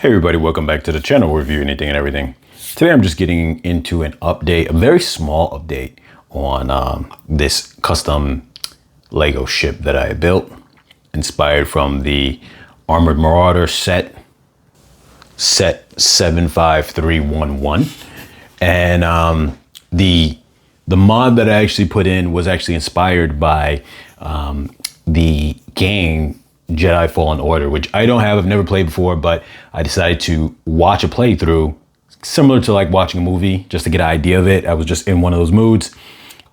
Hey everybody, welcome back to the channel. We'll review anything and everything. Today I'm just getting into an update, a very small update on this custom Lego ship that I built, inspired from the Armored Marauder set 75311. And the mod that I actually put in was actually inspired by the game Jedi Fallen Order, which I don't have, I've never played before, but I decided to watch a playthrough similar to like watching a movie just to get an idea of it. I was just in one of those moods.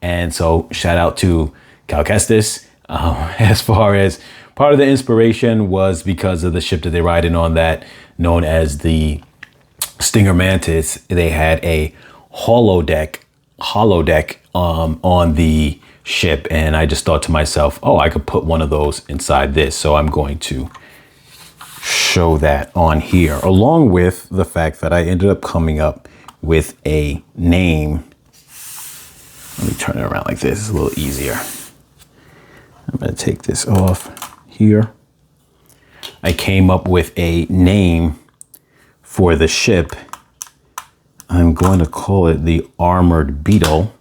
And so shout out to Cal Kestis. As far as part of the inspiration was because of the ship that they ride in on, that known as the Stinger Mantis. They had a holodeck on the ship, and I just thought to myself, oh, I could put one of those inside this. So I'm going to show that on here, along with the fact that I ended up coming up with a name. Let me turn it around like this, it's a little easier. I'm going to take this off here. I came up with a name for the ship. I'm going to call it the Armored Beetle,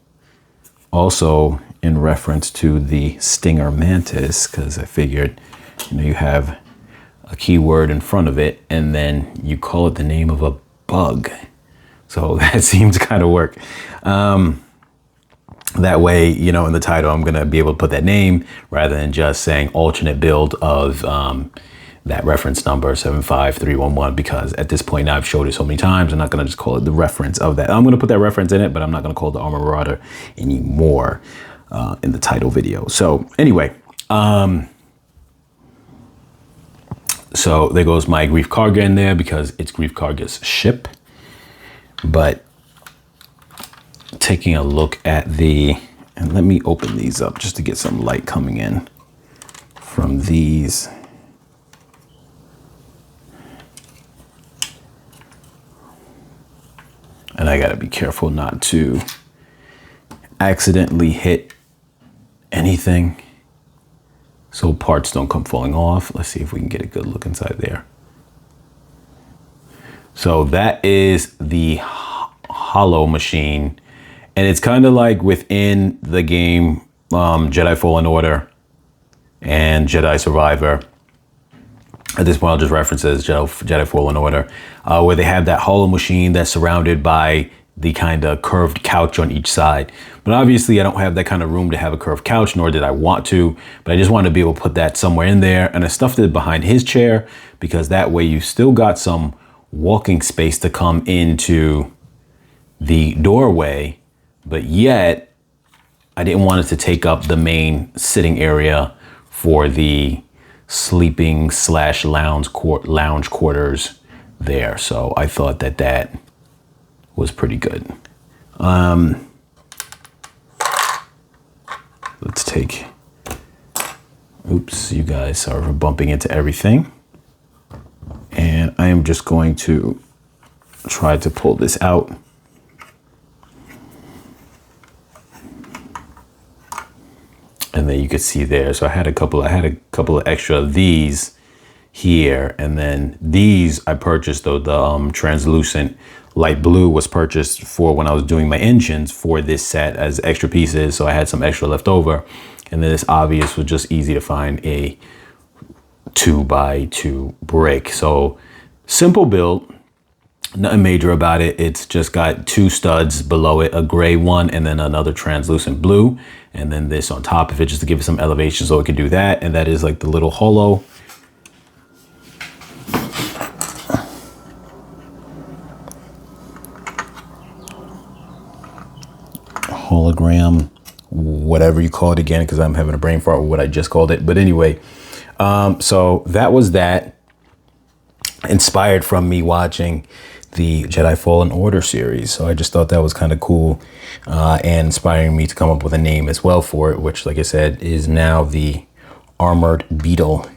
also in reference to the Stinger Mantis, because I figured, you have a keyword in front of it and then you call it the name of a bug. So that seems to kind of work. That way, in the title, I'm going to be able to put that name rather than just saying alternate build of that reference number 75311, because at this point now I've showed it so many times, I'm not going to just call it the reference of that. I'm going to put that reference in it, but I'm not going to call it the Armored Marauder anymore in the title video. So anyway, so there goes my Greef Karga in there because it's Greef Karga's ship. But taking a look at and let me open these up just to get some light coming in from these. And I gotta be careful not to accidentally hit anything so parts don't come falling off. Let's see if we can get a good look inside there. So that is the hollow machine, and it's kind of like within the game Jedi Fallen Order and Jedi Survivor. At this point, I'll just reference it as Jedi Fallen Order, where they have that hollow machine that's surrounded by the kind of curved couch on each side. But obviously, I don't have that kind of room to have a curved couch, nor did I want to. But I just wanted to be able to put that somewhere in there. And I stuffed it behind his chair, because that way you still got some walking space to come into the doorway. But yet, I didn't want it to take up the main sitting area for the sleeping / lounge quarters there. So I thought that was pretty good. Let's take, oops, you guys, sorry for bumping into everything. And I am just going to try to pull this out. And then you could see there. So I had a couple of extra of these here, and then these I purchased, though the translucent light blue was purchased for when I was doing my engines for this set as extra pieces. So I had some extra left over, and then this obvious was just easy to find, a 2x2 brick. So simple build, nothing major about it. It's just got two studs below it, a gray one and then another translucent blue, and then this on top of it just to give it some elevation so it can do that. And that is like the little hologram, whatever you call it, again, because I'm having a brain fart with what I just called it. But anyway, so that was that, inspired from me watching the Jedi Fallen Order series. So I just thought that was kind of cool, and inspiring me to come up with a name as well for it, which, like I said, is now the Armored Beetle,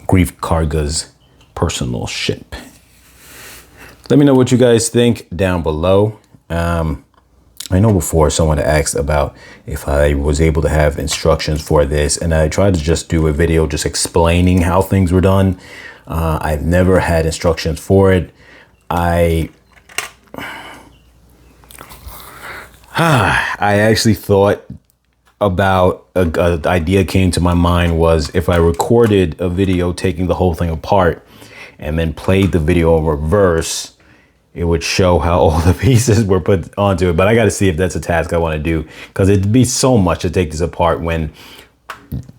Greef Karga's personal ship. Let me know what you guys think down below. I know before someone asked about if I was able to have instructions for this, and I tried to just do a video just explaining how things were done. I've never had instructions for it. I actually thought about an idea came to my mind was if I recorded a video taking the whole thing apart and then played the video in reverse, it would show how all the pieces were put onto it. But I got to see if that's a task I want to do, because it'd be so much to take this apart when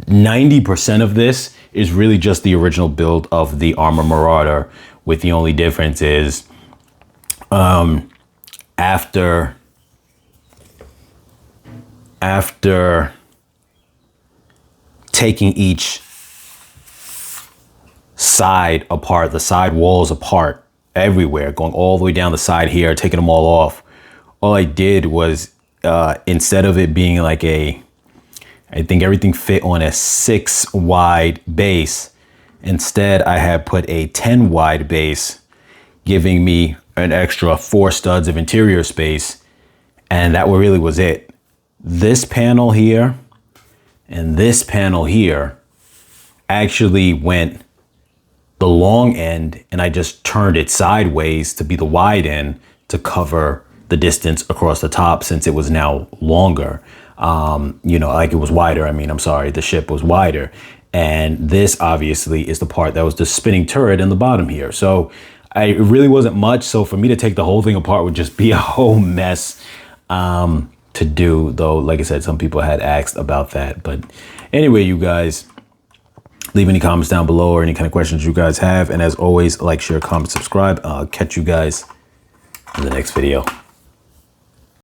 90% of this is really just the original build of the Armored Marauder, with the only difference is after taking each side apart, the side walls apart everywhere, going all the way down the side here, taking them all off, all I did was instead of it being like I think everything fit on a 6 wide base, instead I had put a 10 wide base, giving me an extra 4 studs of interior space, and that really was it. This panel here and this panel here actually went the long end, and I just turned it sideways to be the wide end to cover the distance across the top, since it was now longer. You know, like it was wider. I mean, I'm sorry, the ship was wider. And this obviously is the part that was the spinning turret in the bottom here. So it really wasn't much. So for me to take the whole thing apart would just be a whole mess to do, though. Like I said, some people had asked about that. But anyway, you guys, leave any comments down below or any kind of questions you guys have. And as always, like, share, comment, subscribe. I'll catch you guys in the next video.